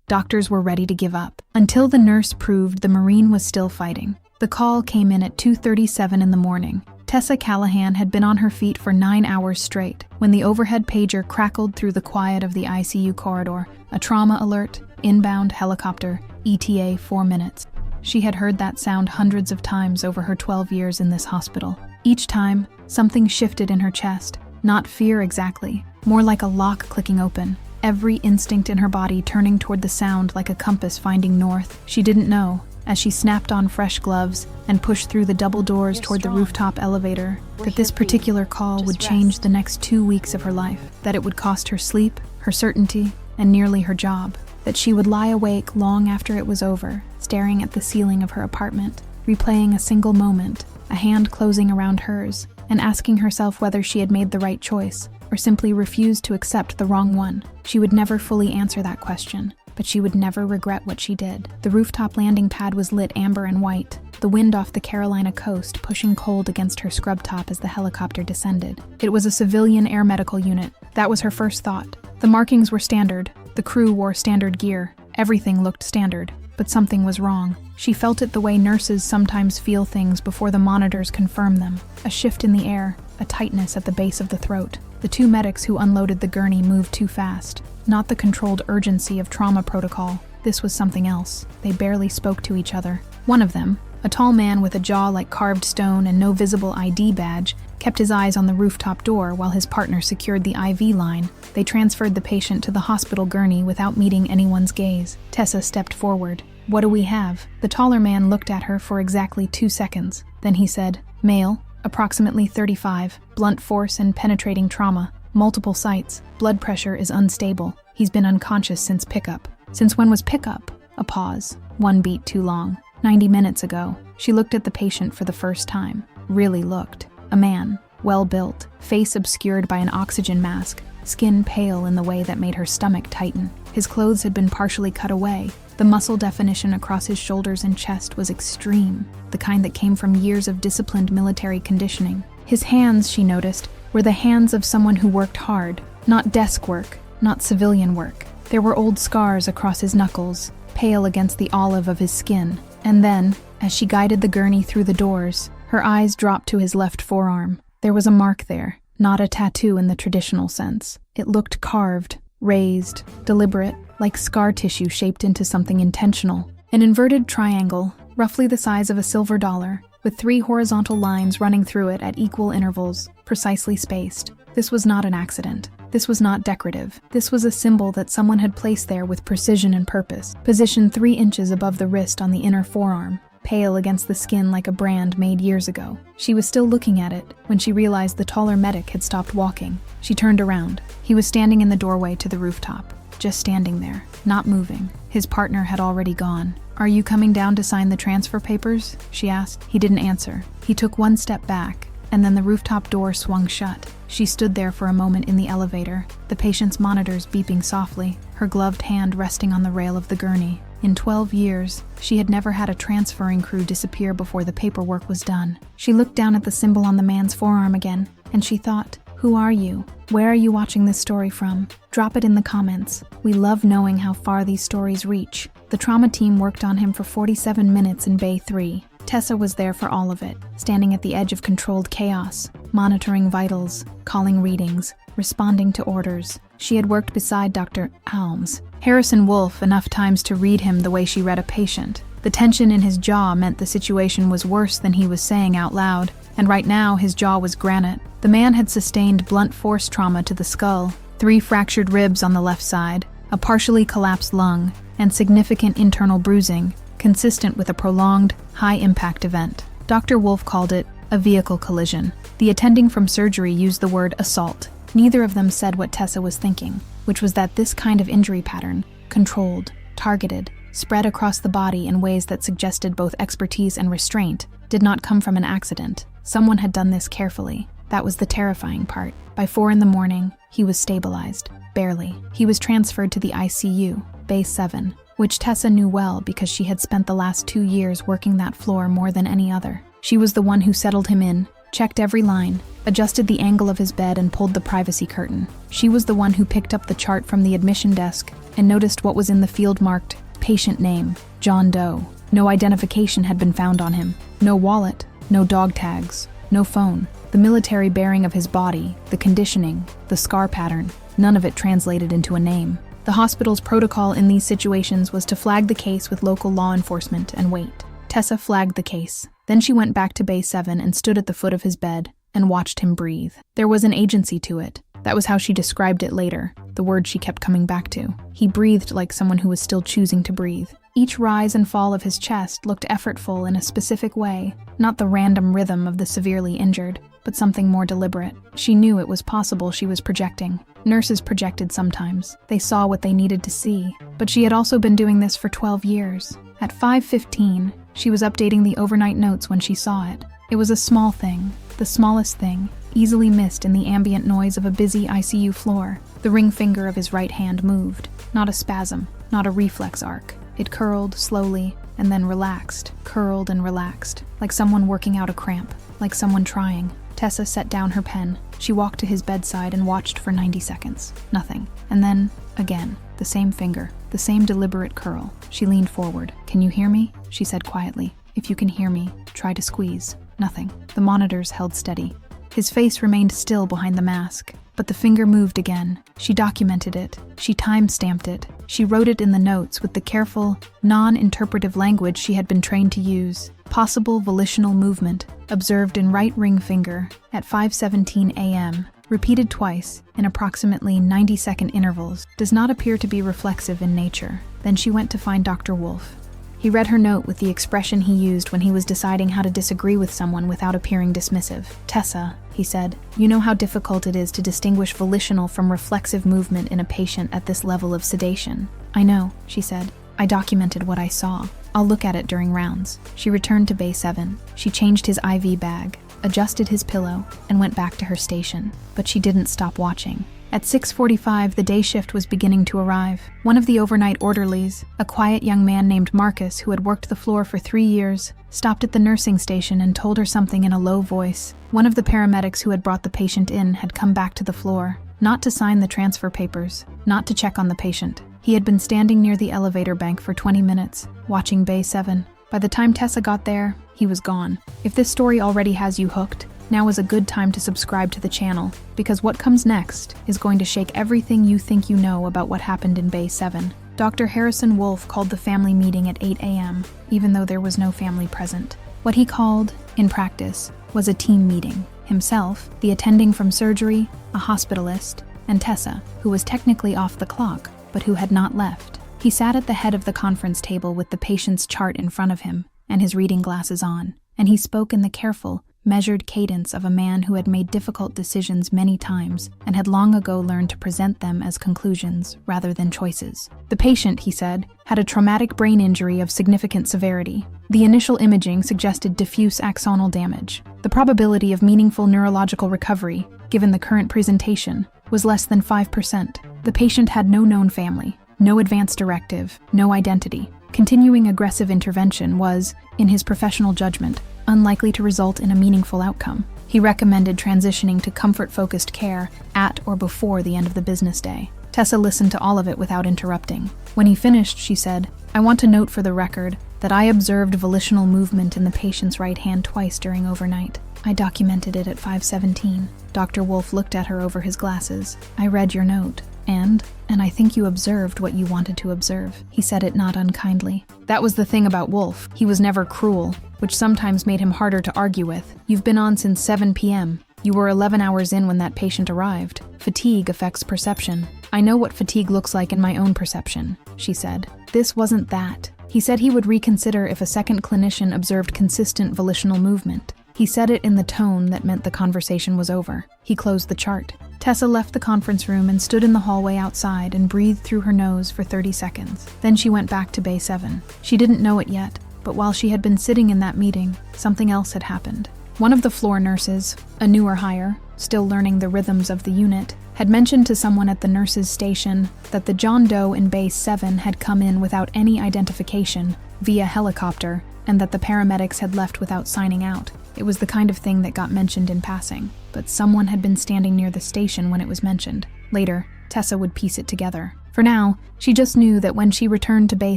Doctors were ready to give up, until the nurse proved the Marine was still fighting. The call came in at 2:37 in the morning. Tessa Callahan had been on her feet for 9 hours straight when the overhead pager crackled through the quiet of the ICU corridor. A trauma alert, inbound helicopter, ETA 4 minutes. She had heard that sound hundreds of times over her 12 years in this hospital. Each time, something shifted in her chest. Not fear exactly, more like a lock clicking open. Every instinct in her body turning toward the sound like a compass finding north. She didn't know, as she snapped on fresh gloves and pushed through the double doors toward the rooftop elevator, that this particular call would change the next 2 weeks of her life, that it would cost her sleep, her certainty, and nearly her job, that she would lie awake long after it was over, staring at the ceiling of her apartment, replaying a single moment, a hand closing around hers, and asking herself whether she had made the right choice, or simply refused to accept the wrong one. She would never fully answer that question, but she would never regret what she did. The rooftop landing pad was lit amber and white, the wind off the Carolina coast pushing cold against her scrub top as the helicopter descended. It was a civilian air medical unit. That was her first thought. The markings were standard. The crew wore standard gear. Everything looked standard. But something was wrong. She felt it the way nurses sometimes feel things before the monitors confirm them. A shift in the air, a tightness at the base of the throat. The two medics who unloaded the gurney moved too fast. Not the controlled urgency of trauma protocol. This was something else. They barely spoke to each other. One of them, a tall man with a jaw like carved stone and no visible ID badge, kept his eyes on the rooftop door while his partner secured the IV line. They transferred the patient to the hospital gurney without meeting anyone's gaze. Tessa stepped forward. "What do we have?" The taller man looked at her for exactly 2 seconds. Then he said, "Male, approximately 35, blunt force and penetrating trauma, multiple sites, blood pressure is unstable. He's been unconscious since pickup." "Since when was pickup?" A pause. 1 beat too long. 90 minutes ago. She looked at the patient for the first time. Really looked. A man, well-built, face obscured by an oxygen mask, skin pale in the way that made her stomach tighten. His clothes had been partially cut away. The muscle definition across his shoulders and chest was extreme, the kind that came from years of disciplined military conditioning. His hands, she noticed, were the hands of someone who worked hard, not desk work, not civilian work. There were old scars across his knuckles, pale against the olive of his skin. And then, as she guided the gurney through the doors, her eyes dropped to his left forearm. There was a mark there, not a tattoo in the traditional sense. It looked carved, raised, deliberate, like scar tissue shaped into something intentional. An inverted triangle, roughly the size of a silver dollar, with 3 horizontal lines running through it at equal intervals, precisely spaced. This was not an accident. This was not decorative. This was a symbol that someone had placed there with precision and purpose, positioned 3 inches above the wrist on the inner forearm, pale against the skin like a brand made years ago. She was still looking at it when she realized the taller medic had stopped walking. She turned around. He was standing in the doorway to the rooftop, just standing there, not moving. His partner had already gone. "Are you coming down to sign the transfer papers?" she asked. He didn't answer. He took 1 step back, and then the rooftop door swung shut. She stood there for a moment in the elevator, the patient's monitors beeping softly, her gloved hand resting on the rail of the gurney. In 12 years, she had never had a transferring crew disappear before the paperwork was done. She looked down at the symbol on the man's forearm again, and she thought, who are you? Where are you watching this story from? Drop it in the comments. We love knowing how far these stories reach. The trauma team worked on him for 47 minutes in Bay 3. Tessa was there for all of it, standing at the edge of controlled chaos, monitoring vitals, calling readings, responding to orders. She had worked beside Dr. Alms, Harrison Wolfe, enough times to read him the way she read a patient. The tension in his jaw meant the situation was worse than he was saying out loud, and right now his jaw was granite. The man had sustained blunt force trauma to the skull, 3 fractured ribs on the left side, a partially collapsed lung, and significant internal bruising, consistent with a prolonged, high-impact event. Dr. Wolfe called it a vehicle collision. The attending from surgery used the word assault. Neither of them said what Tessa was thinking, which was that this kind of injury pattern, controlled, targeted, spread across the body in ways that suggested both expertise and restraint, did not come from an accident. Someone had done this carefully. That was the terrifying part. By 4 a.m, he was stabilized. Barely. He was transferred to the ICU, Bay 7, which Tessa knew well because she had spent the last 2 years working that floor more than any other. She was the one who settled him in, checked every line, adjusted the angle of his bed and pulled the privacy curtain. She was the one who picked up the chart from the admission desk, and noticed what was in the field marked patient name, John Doe. No identification had been found on him. No wallet, no dog tags, no phone. The military bearing of his body, the conditioning, the scar pattern, none of it translated into a name. The hospital's protocol in these situations was to flag the case with local law enforcement and wait. Tessa flagged the case. Then she went back to Bay 7 and stood at the foot of his bed and watched him breathe. There was an agency to it. That was how she described it later, the word she kept coming back to. He breathed like someone who was still choosing to breathe. Each rise and fall of his chest looked effortful in a specific way, not the random rhythm of the severely injured, but something more deliberate. She knew it was possible she was projecting. Nurses projected sometimes. They saw what they needed to see. But she had also been doing this for 12 years. At 5:15, she was updating the overnight notes when she saw it. It was a small thing, the smallest thing, easily missed in the ambient noise of a busy ICU floor. The ring finger of his right hand moved. Not a spasm, not a reflex arc. It curled slowly and then relaxed, curled and relaxed, like someone working out a cramp, like someone trying. Tessa set down her pen. She walked to his bedside and watched for 90 seconds. Nothing. And then, again, the same finger, the same deliberate curl. She leaned forward. "Can you hear me?" she said quietly. "If you can hear me, try to squeeze." Nothing. The monitors held steady. His face remained still behind the mask, but the finger moved again. She documented it. She time-stamped it. She wrote it in the notes with the careful, non-interpretive language she had been trained to use. Possible volitional movement, observed in right ring finger at 5:17 a.m., repeated twice in approximately 90-second intervals, does not appear to be reflexive in nature. Then she went to find Dr. Wolf. He read her note with the expression he used when he was deciding how to disagree with someone without appearing dismissive. "Tessa," he said, "you know how difficult it is to distinguish volitional from reflexive movement in a patient at this level of sedation." "I know," she said. "I documented what I saw. I'll look at it during rounds." She returned to Bay 7. She changed his IV bag, adjusted his pillow, and went back to her station. But she didn't stop watching. At 6:45, the day shift was beginning to arrive. One of the overnight orderlies, a quiet young man named Marcus who had worked the floor for 3 years, stopped at the nursing station and told her something in a low voice. One of the paramedics who had brought the patient in had come back to the floor, not to sign the transfer papers, not to check on the patient. He had been standing near the elevator bank for 20 minutes, watching Bay 7. By the time Tessa got there, he was gone. If this story already has you hooked, now is a good time to subscribe to the channel, because what comes next is going to shake everything you think you know about what happened in Bay 7. Dr. Harrison Wolf called the family meeting at 8 a.m., even though there was no family present. What he called, in practice, was a team meeting. Himself, the attending from surgery, a hospitalist, and Tessa, who was technically off the clock, but who had not left. He sat at the head of the conference table with the patient's chart in front of him and his reading glasses on, and he spoke in the careful, measured cadence of a man who had made difficult decisions many times and had long ago learned to present them as conclusions rather than choices. The patient, he said, had a traumatic brain injury of significant severity. The initial imaging suggested diffuse axonal damage. The probability of meaningful neurological recovery, given the current presentation, was less than 5%. The patient had no known family, no advance directive, no identity. Continuing aggressive intervention was, in his professional judgment, unlikely to result in a meaningful outcome. He recommended transitioning to comfort-focused care at or before the end of the business day. Tessa listened to all of it without interrupting. When he finished, she said, "I want to note for the record that I observed volitional movement in the patient's right hand twice during overnight. I documented it at 5:17. Dr. Wolf looked at her over his glasses. "I read your note. And I think you observed what you wanted to observe." He said it not unkindly. That was the thing about Wolf. He was never cruel, which sometimes made him harder to argue with. "You've been on since 7 p.m. You were 11 hours in when that patient arrived. Fatigue affects perception. I know what fatigue looks like in my own perception," she said. This wasn't that. He said he would reconsider if a second clinician observed consistent volitional movement. He said it in the tone that meant the conversation was over. He closed the chart. Tessa left the conference room and stood in the hallway outside and breathed through her nose for 30 seconds. Then she went back to Bay 7. She didn't know it yet, but while she had been sitting in that meeting, something else had happened. One of the floor nurses, a newer hire, still learning the rhythms of the unit, had mentioned to someone at the nurses' station that the John Doe in Bay 7 had come in without any identification, via helicopter, and that the paramedics had left without signing out. It was the kind of thing that got mentioned in passing, but someone had been standing near the station when it was mentioned. Later, Tessa would piece it together. For now, she just knew that when she returned to Bay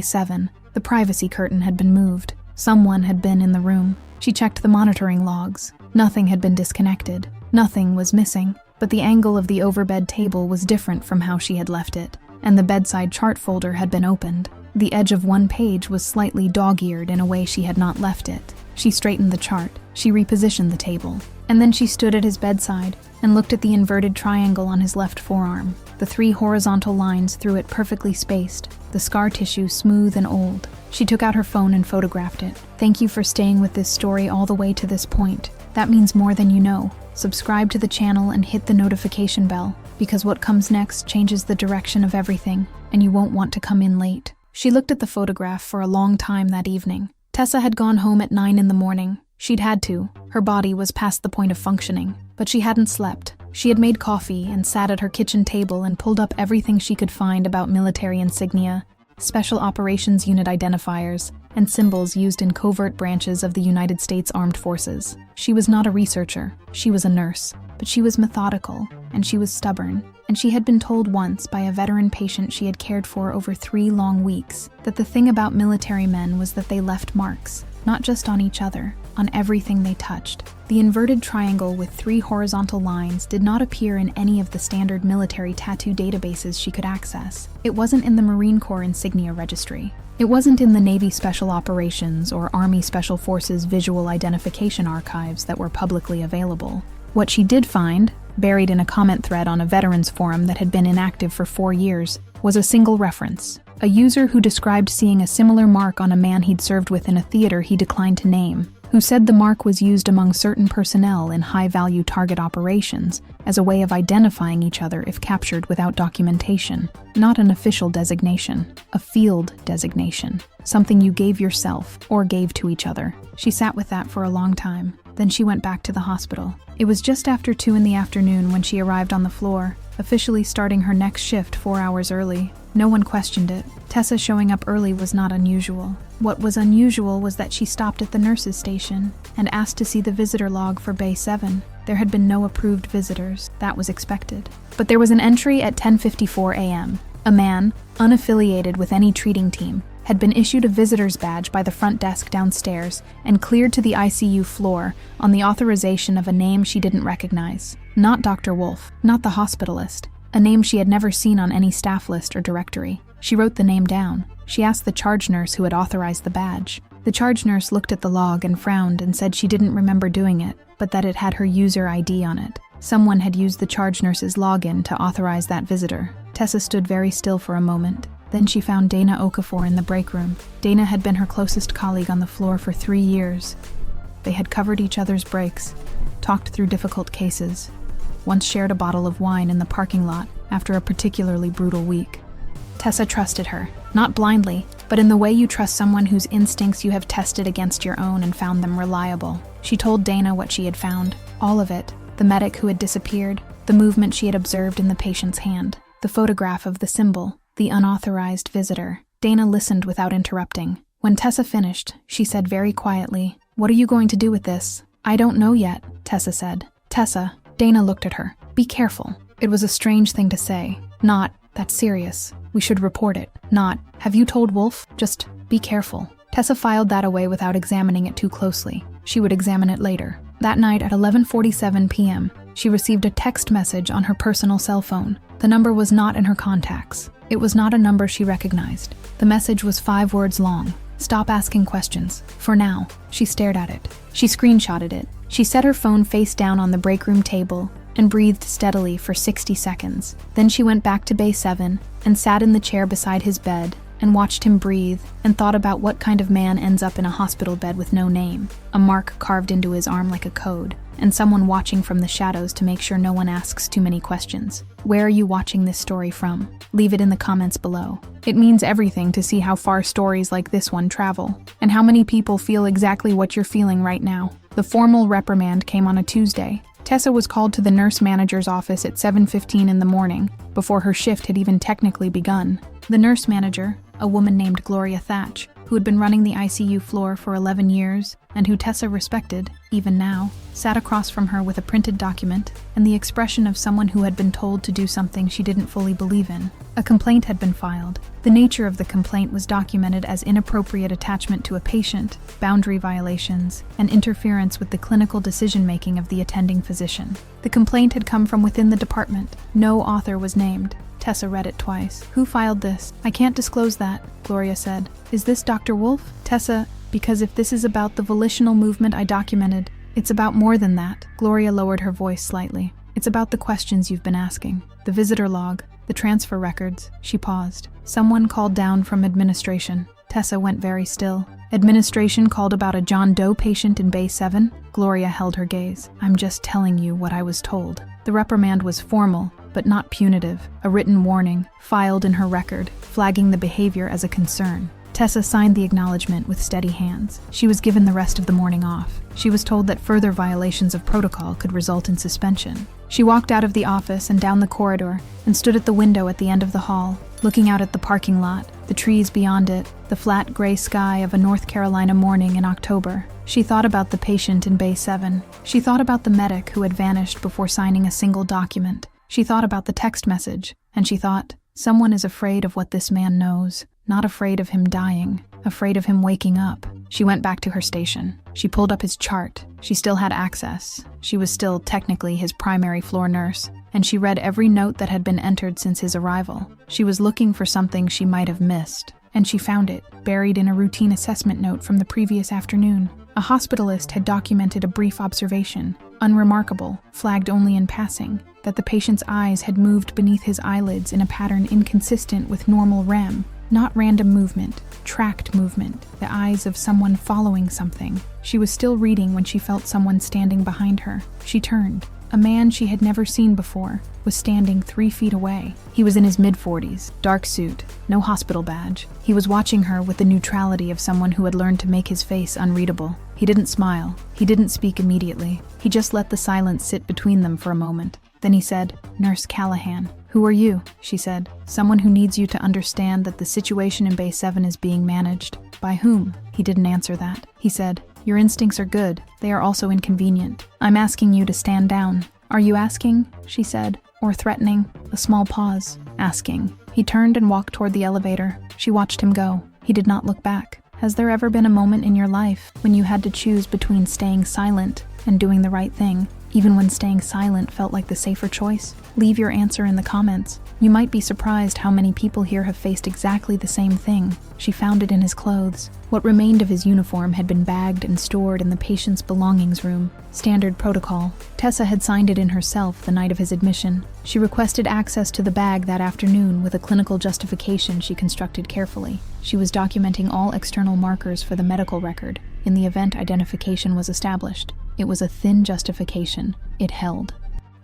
7, the privacy curtain had been moved. Someone had been in the room. She checked the monitoring logs. Nothing had been disconnected. Nothing was missing, but the angle of the overbed table was different from how she had left it, and the bedside chart folder had been opened. The edge of one page was slightly dog-eared in a way she had not left it. She straightened the chart. She repositioned the table. And then she stood at his bedside and looked at the inverted triangle on his left forearm. The 3 horizontal lines through it perfectly spaced, the scar tissue smooth and old. She took out her phone and photographed it. Thank you for staying with this story all the way to this point. That means more than you know. Subscribe to the channel and hit the notification bell, because what comes next changes the direction of everything, and you won't want to come in late. She looked at the photograph for a long time that evening. Tessa had gone home at 9 in the morning. She'd had to. Her body was past the point of functioning, but she hadn't slept. She had made coffee and sat at her kitchen table and pulled up everything she could find about military insignia, Special Operations Unit identifiers, and symbols used in covert branches of the United States Armed Forces. She was not a researcher. She was a nurse. But she was methodical, and she was stubborn. And she had been told once by a veteran patient she had cared for over 3 long weeks that the thing about military men was that they left marks, not just on each other, on everything they touched. The inverted triangle with 3 horizontal lines did not appear in any of the standard military tattoo databases she could access. It wasn't in the Marine Corps insignia registry. It wasn't in the Navy Special Operations or Army Special Forces visual identification archives that were publicly available. What she did find, buried in a comment thread on a veterans forum that had been inactive for 4 years, was a single reference. A user who described seeing a similar mark on a man he'd served with in a theater he declined to name, who said the mark was used among certain personnel in high-value target operations as a way of identifying each other if captured without documentation. Not an official designation, a field designation, something you gave yourself or gave to each other. She sat with that for a long time. Then she went back to the hospital. It was just after 2 in the afternoon when she arrived on the floor, officially starting her next shift 4 hours early. No one questioned it. Tessa showing up early was not unusual. What was unusual was that she stopped at the nurse's station and asked to see the visitor log for Bay 7. There had been no approved visitors. That was expected. But there was an entry at 10:54 a.m. A man, unaffiliated with any treating team, had been issued a visitor's badge by the front desk downstairs and cleared to the ICU floor on the authorization of a name she didn't recognize. Not Dr. Wolf, not the hospitalist, a name she had never seen on any staff list or directory. She wrote the name down. She asked the charge nurse who had authorized the badge. The charge nurse looked at the log and frowned and said she didn't remember doing it, but that it had her user ID on it. Someone had used the charge nurse's login to authorize that visitor. Tessa stood very still for a moment. Then she found Dana Okafor in the break room. Dana had been her closest colleague on the floor for 3 years. They had covered each other's breaks, talked through difficult cases, once shared a bottle of wine in the parking lot after a particularly brutal week. Tessa trusted her, not blindly, but in the way you trust someone whose instincts you have tested against your own and found them reliable. She told Dana what she had found, all of it, the medic who had disappeared, the movement she had observed in the patient's hand, the photograph of the symbol, the unauthorized visitor. Dana listened without interrupting. When Tessa finished, she said very quietly, "What are you going to do with this?" "I don't know yet," Tessa said. "Tessa," Dana looked at her. "Be careful." It was a strange thing to say. Not, "That's serious. We should report it." Not, "Have you told Wolf?" Just, "Be careful." Tessa filed that away without examining it too closely. She would examine it later. That night at 11:47 p.m., she received a text message on her personal cell phone. The number was not in her contacts. It was not a number she recognized. The message was 5 words long. "Stop asking questions. For now." She stared at it. She screenshotted it. She set her phone face down on the break room table and breathed steadily for 60 seconds. Then she went back to Bay 7 and sat in the chair beside his bed and watched him breathe and thought about what kind of man ends up in a hospital bed with no name, a mark carved into his arm like a code, and someone watching from the shadows to make sure no one asks too many questions. Where are you watching this story from? Leave it in the comments below. It means everything to see how far stories like this one travel, and how many people feel exactly what you're feeling right now. The formal reprimand came on a Tuesday. Tessa was called to the nurse manager's office at 7:15 in the morning, before her shift had even technically begun. The nurse manager, a woman named Gloria Thatch, who had been running the ICU floor for 11 years and who Tessa respected, even now, sat across from her with a printed document and the expression of someone who had been told to do something she didn't fully believe in. A complaint had been filed. The nature of the complaint was documented as inappropriate attachment to a patient, boundary violations, and interference with the clinical decision-making of the attending physician. The complaint had come from within the department. No author was named. Tessa read it twice. Who filed this? I can't disclose that, Gloria said. Is this Dr. Wolf? Tessa, because if this is about the volitional movement I documented, it's about more than that. Gloria lowered her voice slightly. It's about the questions you've been asking. The visitor log, the transfer records. She paused. Someone called down from administration. Tessa went very still. Administration called about a John Doe patient in Bay 7? Gloria held her gaze. I'm just telling you what I was told. The reprimand was formal, but not punitive. A written warning, filed in her record, flagging the behavior as a concern. Tessa signed the acknowledgement with steady hands. She was given the rest of the morning off. She was told that further violations of protocol could result in suspension. She walked out of the office and down the corridor and stood at the window at the end of the hall, looking out at the parking lot, the trees beyond it, the flat gray sky of a North Carolina morning in October. She thought about the patient in Bay 7. She thought about the medic who had vanished before signing a single document. She thought about the text message, and she thought, someone is afraid of what this man knows, not afraid of him dying, afraid of him waking up. She went back to her station. She pulled up his chart. She still had access. She was still technically his primary floor nurse, and she read every note that had been entered since his arrival. She was looking for something she might have missed, and she found it, buried in a routine assessment note from the previous afternoon. A hospitalist had documented a brief observation, unremarkable, flagged only in passing, that the patient's eyes had moved beneath his eyelids in a pattern inconsistent with normal REM. Not random movement, tracked movement, the eyes of someone following something. She was still reading when she felt someone standing behind her. She turned. A man she had never seen before was standing 3 feet away. He was in his mid-40s, dark suit, no hospital badge. He was watching her with the neutrality of someone who had learned to make his face unreadable. He didn't smile. He didn't speak immediately. He just let the silence sit between them for a moment. Then he said, "Nurse Callahan." "Who are you?" she said. "Someone who needs you to understand that the situation in Bay 7 is being managed." "By whom?" He didn't answer that. He said, "Your instincts are good. They are also inconvenient. I'm asking you to stand down." "Are you asking?" she said, "or threatening?" A small pause. "Asking." He turned and walked toward the elevator. She watched him go. He did not look back. Has there ever been a moment in your life when you had to choose between staying silent and doing the right thing, even when staying silent felt like the safer choice? Leave your answer in the comments. You might be surprised how many people here have faced exactly the same thing. She found it in his clothes. What remained of his uniform had been bagged and stored in the patient's belongings room. Standard protocol. Tessa had signed it in herself the night of his admission. She requested access to the bag that afternoon with a clinical justification she constructed carefully. She was documenting all external markers for the medical record in the event identification was established. It was a thin justification. It held.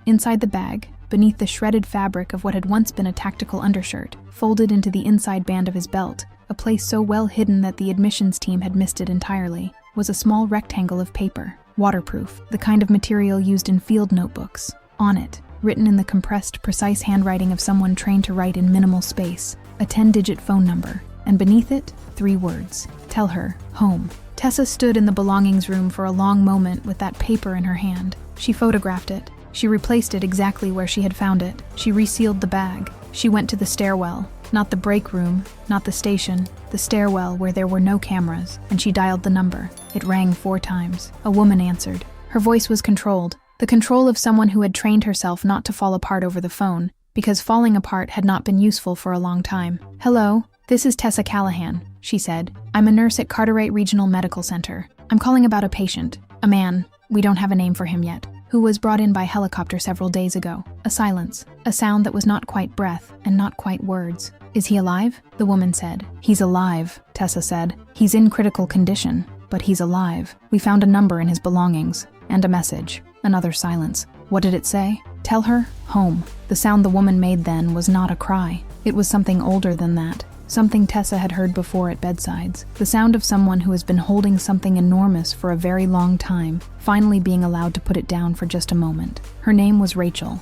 Inside the bag, beneath the shredded fabric of what had once been a tactical undershirt, folded into the inside band of his belt, a place so well hidden that the admissions team had missed it entirely, was a small rectangle of paper, waterproof, the kind of material used in field notebooks. On it, written in the compressed, precise handwriting of someone trained to write in minimal space, a 10-digit phone number, and beneath it, 3 words. Tell her, home. Tessa stood in the belongings room for a long moment with that paper in her hand. She photographed it. She replaced it exactly where she had found it. She resealed the bag. She went to the stairwell. Not the break room, not the station, the stairwell where there were no cameras, and she dialed the number. It rang 4 times. A woman answered. Her voice was controlled, the control of someone who had trained herself not to fall apart over the phone, because falling apart had not been useful for a long time. "Hello, this is Tessa Callahan," she said. "I'm a nurse at Carteret Regional Medical Center. I'm calling about a patient, a man, we don't have a name for him yet, who was brought in by helicopter several days ago." A silence, a sound that was not quite breath and not quite words. "Is he alive?" the woman said. "He's alive," Tessa said. "He's in critical condition, but he's alive. We found a number in his belongings, and a message." Another silence. What did it say? "Tell her, home." The sound the woman made then was not a cry. It was something older than that. Something Tessa had heard before at bedsides. The sound of someone who has been holding something enormous for a very long time, finally being allowed to put it down for just a moment. Her name was Rachel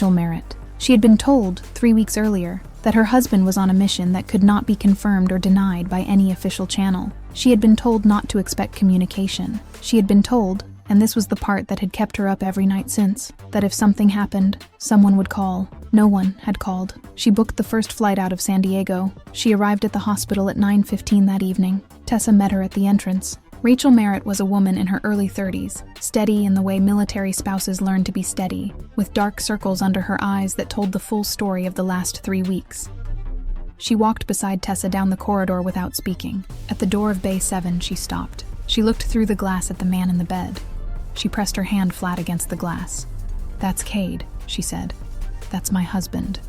Merritt. She had been told, 3 weeks earlier, that her husband was on a mission that could not be confirmed or denied by any official channel. She had been told not to expect communication. She had been told, and this was the part that had kept her up every night since, that if something happened, someone would call. No one had called. She booked the first flight out of San Diego. She arrived at the hospital at 9:15 that evening. Tessa met her at the entrance. Rachel Merritt was a woman in her early 30s, steady in the way military spouses learn to be steady, with dark circles under her eyes that told the full story of the last 3 weeks. She walked beside Tessa down the corridor without speaking. At the door of Bay 7, she stopped. She looked through the glass at the man in the bed. She pressed her hand flat against the glass. "That's Cade," she said. "That's my husband."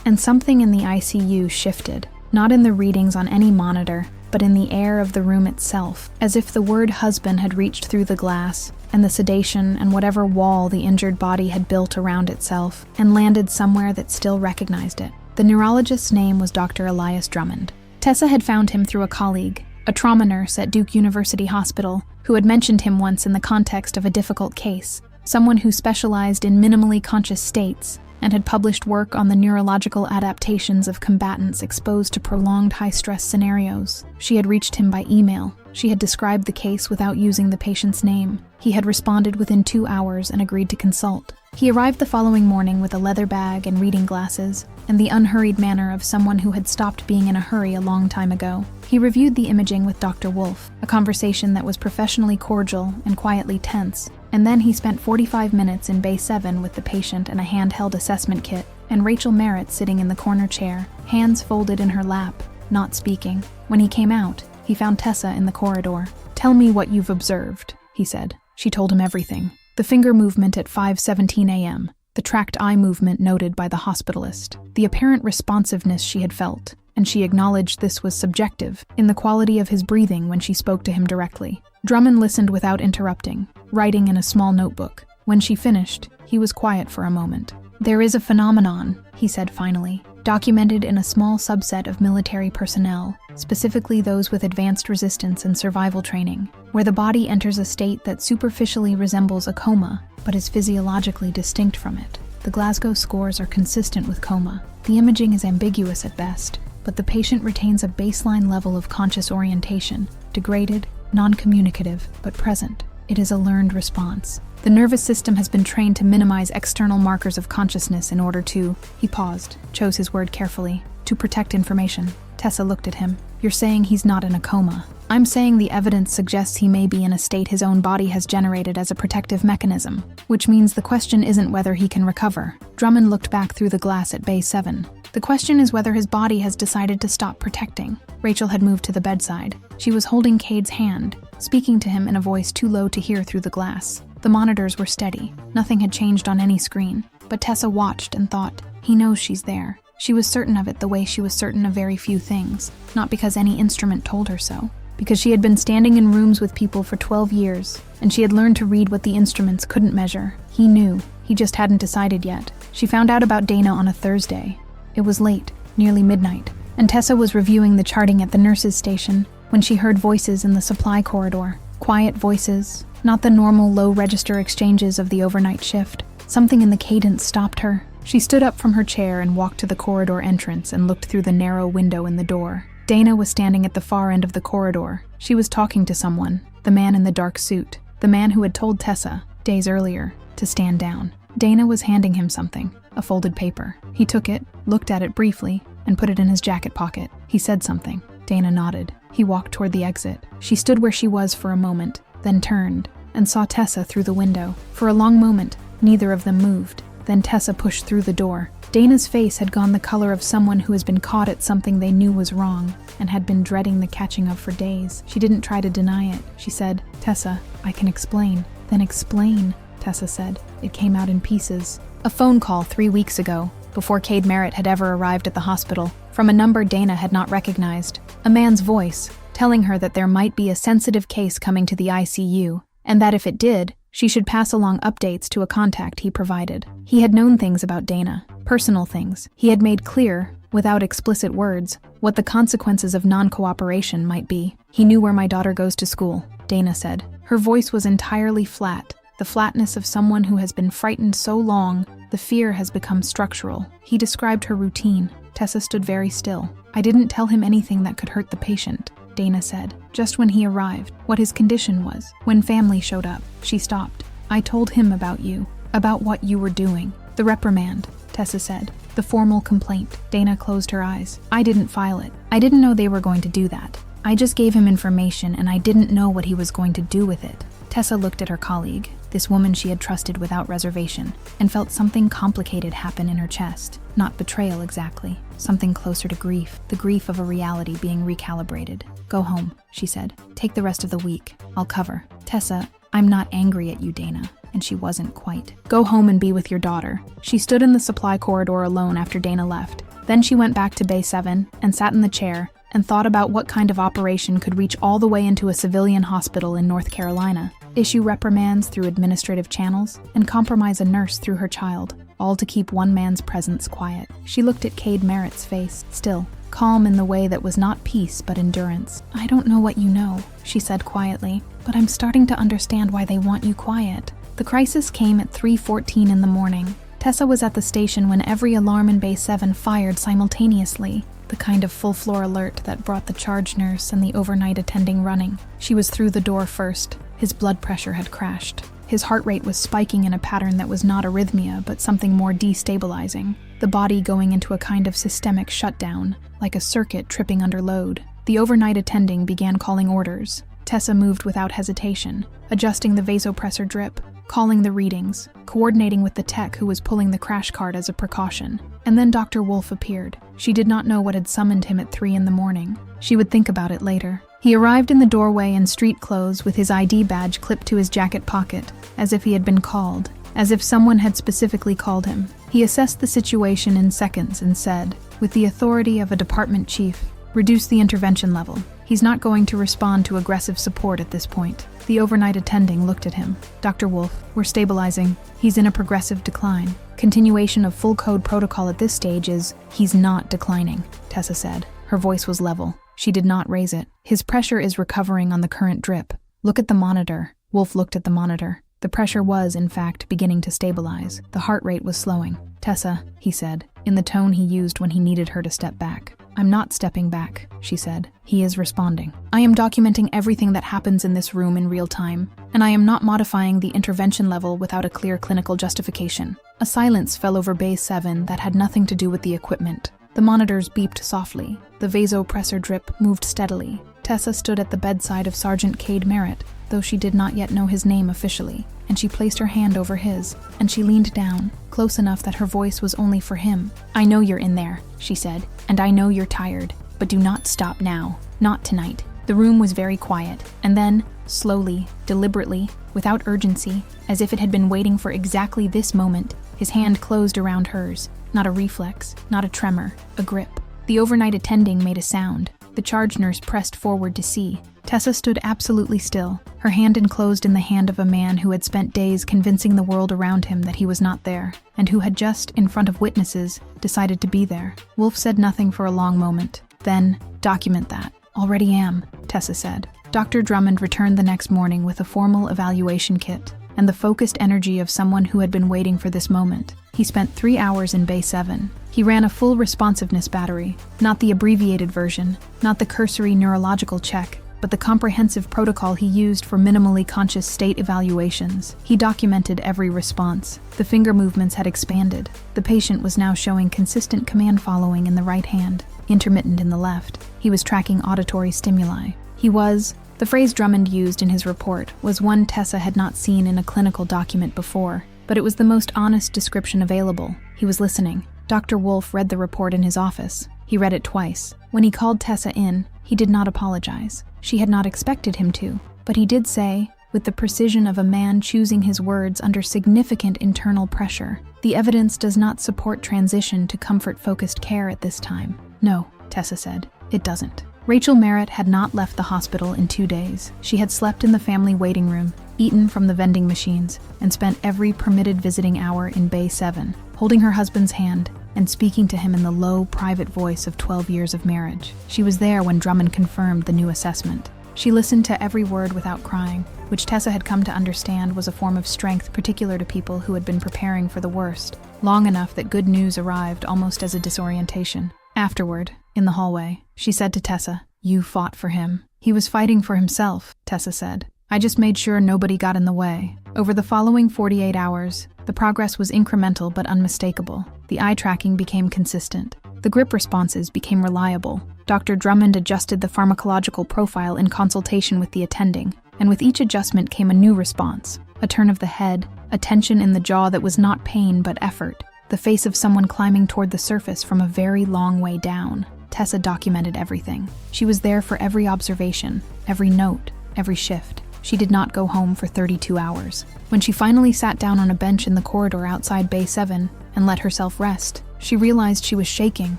And something in the ICU shifted, not in the readings on any monitor, but in the air of the room itself, as if the word husband had reached through the glass, and the sedation and whatever wall the injured body had built around itself, and landed somewhere that still recognized it. The neurologist's name was Dr. Elias Drummond. Tessa had found him through a colleague, a trauma nurse at Duke University Hospital, who had mentioned him once in the context of a difficult case, someone who specialized in minimally conscious states, and had published work on the neurological adaptations of combatants exposed to prolonged high-stress scenarios. She had reached him by email. She had described the case without using the patient's name. He had responded within 2 hours and agreed to consult. He arrived the following morning with a leather bag and reading glasses, and the unhurried manner of someone who had stopped being in a hurry a long time ago. He reviewed the imaging with Dr. Wolf, a conversation that was professionally cordial and quietly tense, and then he spent 45 minutes in Bay 7 with the patient and a handheld assessment kit, and Rachel Merritt sitting in the corner chair, hands folded in her lap, not speaking. When he came out, he found Tessa in the corridor. "Tell me what you've observed," he said. She told him everything. The finger movement at 5:17 a.m., the tracked eye movement noted by the hospitalist, the apparent responsiveness she had felt, and she acknowledged this was subjective, in the quality of his breathing when she spoke to him directly. Drummond listened without interrupting, writing in a small notebook. When she finished, he was quiet for a moment. "There is a phenomenon," he said finally, "documented in a small subset of military personnel, specifically those with advanced resistance and survival training, where the body enters a state that superficially resembles a coma, but is physiologically distinct from it. The Glasgow scores are consistent with coma. The imaging is ambiguous at best, but the patient retains a baseline level of conscious orientation, degraded, non-communicative, but present. It is a learned response. The nervous system has been trained to minimize external markers of consciousness in order to," he paused, chose his word carefully, "to protect information." Tessa looked at him. "You're saying he's not in a coma. I'm saying the evidence suggests he may be in a state his own body has generated as a protective mechanism, which means the question isn't whether he can recover." Drummond looked back through the glass at Bay 7. "The question is whether his body has decided to stop protecting." Rachel had moved to the bedside. She was holding Cade's hand, speaking to him in a voice too low to hear through the glass. The monitors were steady. Nothing had changed on any screen. But Tessa watched and thought, he knows she's there. She was certain of it the way she was certain of very few things, not because any instrument told her so. Because she had been standing in rooms with people for 12 years, and she had learned to read what the instruments couldn't measure. He knew. He just hadn't decided yet. She found out about Dana on a Thursday. It was late, nearly midnight, and Tessa was reviewing the charting at the nurses' station when she heard voices in the supply corridor. Quiet voices, not the normal low-register exchanges of the overnight shift. Something in the cadence stopped her. She stood up from her chair and walked to the corridor entrance and looked through the narrow window in the door. Dana was standing at the far end of the corridor. She was talking to someone, the man in the dark suit, the man who had told Tessa, days earlier, to stand down. Dana was handing him something, a folded paper. He took it, looked at it briefly, and put it in his jacket pocket. He said something. Dana nodded. He walked toward the exit. She stood where she was for a moment, then turned, and saw Tessa through the window. For a long moment, neither of them moved. Then Tessa pushed through the door. Dana's face had gone the color of someone who has been caught at something they knew was wrong, and had been dreading the catching of for days. She didn't try to deny it. She said, "Tessa, I can explain." "Then explain," Tessa said. It came out in pieces. A phone call 3 weeks ago, before Cade Merritt had ever arrived at the hospital, from a number Dana had not recognized. A man's voice, telling her that there might be a sensitive case coming to the ICU, and that if it did, she should pass along updates to a contact he provided. He had known things about Dana, personal things. He had made clear, without explicit words, what the consequences of non-cooperation might be. "He knew where my daughter goes to school," Dana said. Her voice was entirely flat, the flatness of someone who has been frightened so long, the fear has become structural. He described her routine. Tessa stood very still. I didn't tell him anything that could hurt the patient, Dana said. Just when he arrived, what his condition was. When family showed up, she stopped. I told him about you, about what you were doing. The reprimand, Tessa said. The formal complaint. Dana closed her eyes. I didn't file it. I didn't know they were going to do that. I just gave him information and I didn't know what he was going to do with it. Tessa looked at her colleague, this woman she had trusted without reservation, and felt something complicated happen in her chest. Not betrayal exactly, something closer to grief, the grief of a reality being recalibrated. Go home, she said. Take the rest of the week. I'll cover. Tessa, I'm not angry at you, Dana. And she wasn't quite. Go home and be with your daughter. She stood in the supply corridor alone after Dana left. Then she went back to Bay 7 and sat in the chair and thought about what kind of operation could reach all the way into a civilian hospital in North Carolina, issue reprimands through administrative channels, and compromise a nurse through her child, all to keep one man's presence quiet. She looked at Cade Merritt's face, still, calm in the way that was not peace but endurance. I don't know what you know, she said quietly, but I'm starting to understand why they want you quiet. The crisis came at 3:14 in the morning. Tessa was at the station when every alarm in Bay 7 fired simultaneously, the kind of full-floor alert that brought the charge nurse and the overnight attending running. She was through the door first. His blood pressure had crashed. His heart rate was spiking in a pattern that was not arrhythmia, but something more destabilizing. The body going into a kind of systemic shutdown, like a circuit tripping under load. The overnight attending began calling orders. Tessa moved without hesitation, adjusting the vasopressor drip, calling the readings, coordinating with the tech who was pulling the crash cart as a precaution. And then Dr. Wolf appeared. She did not know what had summoned him at 3 in the morning. She would think about it later. He arrived in the doorway in street clothes with his ID badge clipped to his jacket pocket, as if he had been called, as if someone had specifically called him. He assessed the situation in seconds and said, with the authority of a department chief, reduce the intervention level. He's not going to respond to aggressive support at this point. The overnight attending looked at him. Dr. Wolf, we're stabilizing. He's in a progressive decline. Continuation of full code protocol at this stage is, he's not declining, Tessa said. Her voice was level. She did not raise it. His pressure is recovering on the current drip. Look at the monitor. Wolf looked at the monitor. The pressure was, in fact, beginning to stabilize. The heart rate was slowing. Tessa, he said, in the tone he used when he needed her to step back. I'm not stepping back, she said. He is responding. I am documenting everything that happens in this room in real time, and I am not modifying the intervention level without a clear clinical justification. A silence fell over Bay 7 that had nothing to do with the equipment. The monitors beeped softly. The vasopressor drip moved steadily. Tessa stood at the bedside of Sergeant Cade Merritt, though she did not yet know his name officially, and she placed her hand over his, and she leaned down, close enough that her voice was only for him. I know you're in there, she said, and I know you're tired, but do not stop now. Not tonight. The room was very quiet, and then, slowly, deliberately, without urgency, as if it had been waiting for exactly this moment, his hand closed around hers. Not a reflex, not a tremor, a grip. The overnight attending made a sound. The charge nurse pressed forward to see. Tessa stood absolutely still, her hand enclosed in the hand of a man who had spent days convincing the world around him that he was not there, and who had just, in front of witnesses, decided to be there. Wolf said nothing for a long moment. Then, document that. Already am, Tessa said. Dr. Drummond returned the next morning with a formal evaluation kit, and the focused energy of someone who had been waiting for this moment. He spent 3 hours in Bay 7. He ran a full responsiveness battery, not the abbreviated version, not the cursory neurological check, but the comprehensive protocol he used for minimally conscious state evaluations. He documented every response. The finger movements had expanded. The patient was now showing consistent command following in the right hand, intermittent in the left. He was tracking auditory stimuli. The phrase Drummond used in his report was one Tessa had not seen in a clinical document before, but it was the most honest description available. He was listening. Dr. Wolf read the report in his office. He read it twice. When he called Tessa in, he did not apologize. She had not expected him to, but he did say, with the precision of a man choosing his words under significant internal pressure, the evidence does not support transition to comfort-focused care at this time. No, Tessa said, it doesn't. Rachel Merritt had not left the hospital in 2 days. She had slept in the family waiting room, eaten from the vending machines, and spent every permitted visiting hour in Bay 7, holding her husband's hand and speaking to him in the low, private voice of 12 years of marriage. She was there when Drummond confirmed the new assessment. She listened to every word without crying, which Tessa had come to understand was a form of strength particular to people who had been preparing for the worst, long enough that good news arrived almost as a disorientation. Afterward, in the hallway, she said to Tessa, "You fought for him." "He was fighting for himself," Tessa said. "I just made sure nobody got in the way." Over the following 48 hours, the progress was incremental but unmistakable. The eye tracking became consistent. The grip responses became reliable. Dr. Drummond adjusted the pharmacological profile in consultation with the attending, and with each adjustment came a new response. A turn of the head, a tension in the jaw that was not pain but effort, the face of someone climbing toward the surface from a very long way down. Tessa documented everything. She was there for every observation, every note, every shift. She did not go home for 32 hours. When she finally sat down on a bench in the corridor outside Bay 7 and let herself rest, she realized she was shaking,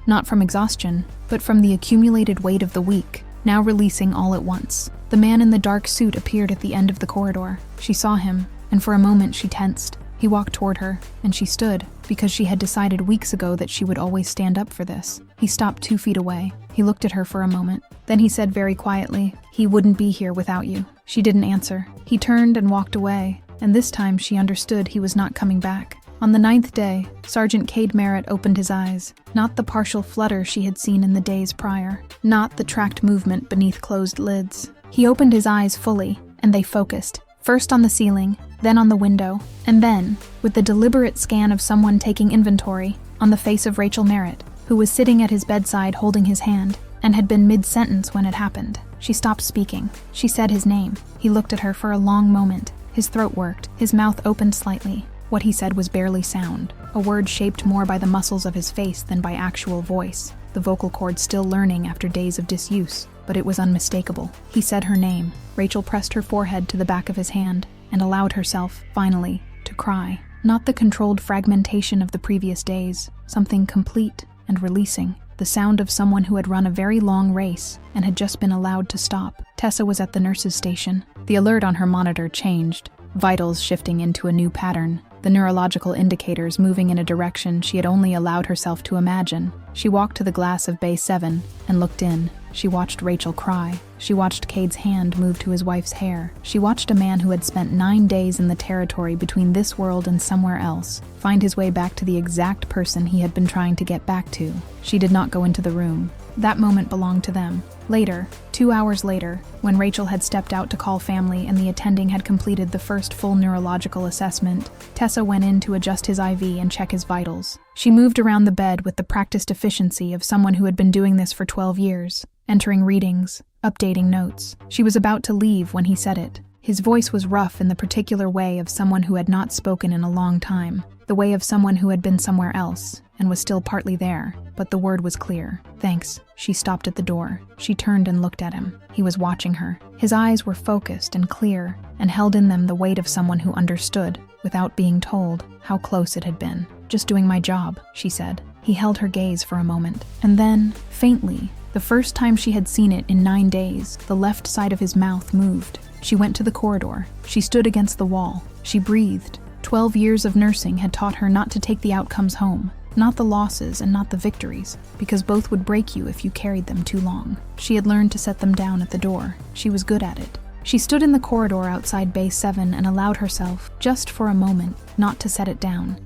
not from exhaustion, but from the accumulated weight of the week, now releasing all at once. The man in the dark suit appeared at the end of the corridor. She saw him, and for a moment she tensed. He walked toward her, and she stood, because she had decided weeks ago that she would always stand up for this. He stopped 2 feet away. He looked at her for a moment. Then he said very quietly, "He wouldn't be here without you." She didn't answer. He turned and walked away, and this time she understood he was not coming back. On the 9th day, Sergeant Cade Merritt opened his eyes. Not the partial flutter she had seen in the days prior. Not the tracked movement beneath closed lids. He opened his eyes fully, and they focused. First on the ceiling, then on the window, and then, with the deliberate scan of someone taking inventory, on the face of Rachel Merritt, who was sitting at his bedside holding his hand, and had been mid-sentence when it happened. She stopped speaking. She said his name. He looked at her for a long moment. His throat worked. His mouth opened slightly. What he said was barely sound, a word shaped more by the muscles of his face than by actual voice, the vocal cord still learning after days of disuse, but it was unmistakable. He said her name. Rachel pressed her forehead to the back of his hand and allowed herself, finally, to cry. Not the controlled fragmentation of the previous days, something complete and releasing. The sound of someone who had run a very long race and had just been allowed to stop. Tessa was at the nurse's station. The alert on her monitor changed, vitals shifting into a new pattern, the neurological indicators moving in a direction she had only allowed herself to imagine. She walked to the glass of Bay 7 and looked in. She watched Rachel cry. She watched Cade's hand move to his wife's hair. She watched a man who had spent 9 days in the territory between this world and somewhere else find his way back to the exact person he had been trying to get back to. She did not go into the room. That moment belonged to them. Later, 2 hours later, when Rachel had stepped out to call family and the attending had completed the first full neurological assessment, Tessa went in to adjust his IV and check his vitals. She moved around the bed with the practiced efficiency of someone who had been doing this for 12 years, entering readings, updating notes. She was about to leave when he said it. His voice was rough in the particular way of someone who had not spoken in a long time, the way of someone who had been somewhere else and was still partly there, but the word was clear. "Thanks." She stopped at the door. She turned and looked at him. He was watching her. His eyes were focused and clear and held in them the weight of someone who understood, without being told, how close it had been. "Just doing my job," she said. He held her gaze for a moment, and then, faintly, the first time she had seen it in 9 days, the left side of his mouth moved. She went to the corridor. She stood against the wall. She breathed. 12 years of nursing had taught her not to take the outcomes home, not the losses and not the victories, because both would break you if you carried them too long. She had learned to set them down at the door. She was good at it. She stood in the corridor outside Bay 7 and allowed herself, just for a moment, not to set it down.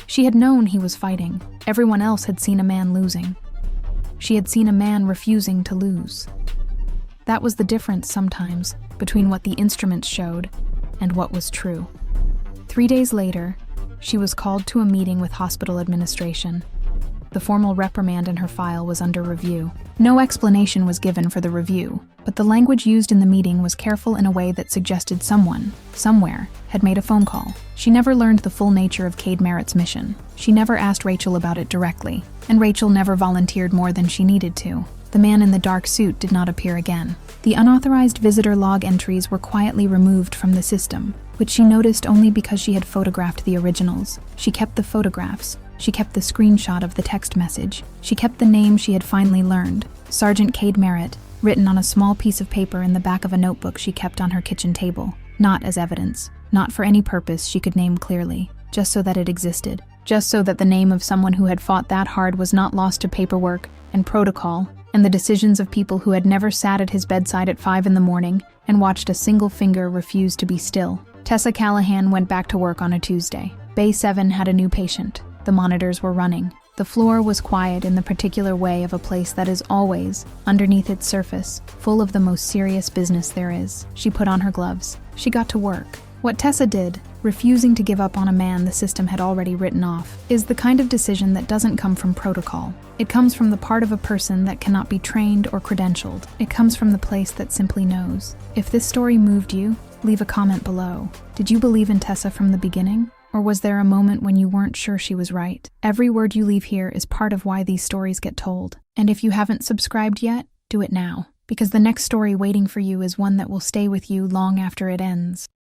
She had known he was fighting. Everyone else had seen a man losing. She had seen a man refusing to lose. That was the difference sometimes between what the instruments showed and what was true. 3 days later, she was called to a meeting with hospital administration. The formal reprimand in her file was under review. No explanation was given for the review, but the language used in the meeting was careful in a way that suggested someone, somewhere, had made a phone call. She never learned the full nature of Cade Merritt's mission. She never asked Rachel about it directly, and Rachel never volunteered more than she needed to. The man in the dark suit did not appear again. The unauthorized visitor log entries were quietly removed from the system, which she noticed only because she had photographed the originals. She kept the photographs. She kept the screenshot of the text message. She kept the name she had finally learned, Sergeant Cade Merritt, written on a small piece of paper in the back of a notebook she kept on her kitchen table. Not as evidence, not for any purpose she could name clearly, just so that it existed, just so that the name of someone who had fought that hard was not lost to paperwork and protocol and the decisions of people who had never sat at his bedside at 5 in the morning and watched a single finger refuse to be still. Tessa Callahan went back to work on a Tuesday. Bay 7 had a new patient. The monitors were running. The floor was quiet in the particular way of a place that is always, underneath its surface, full of the most serious business there is. She put on her gloves. She got to work. What Tessa did, refusing to give up on a man the system had already written off, is the kind of decision that doesn't come from protocol. It comes from the part of a person that cannot be trained or credentialed. It comes from the place that simply knows. If this story moved you, leave a comment below. Did you believe in Tessa from the beginning? Or was there a moment when you weren't sure she was right? Every word you leave here is part of why these stories get told. And if you haven't subscribed yet, do it now. Because the next story waiting for you is one that will stay with you long after it ends.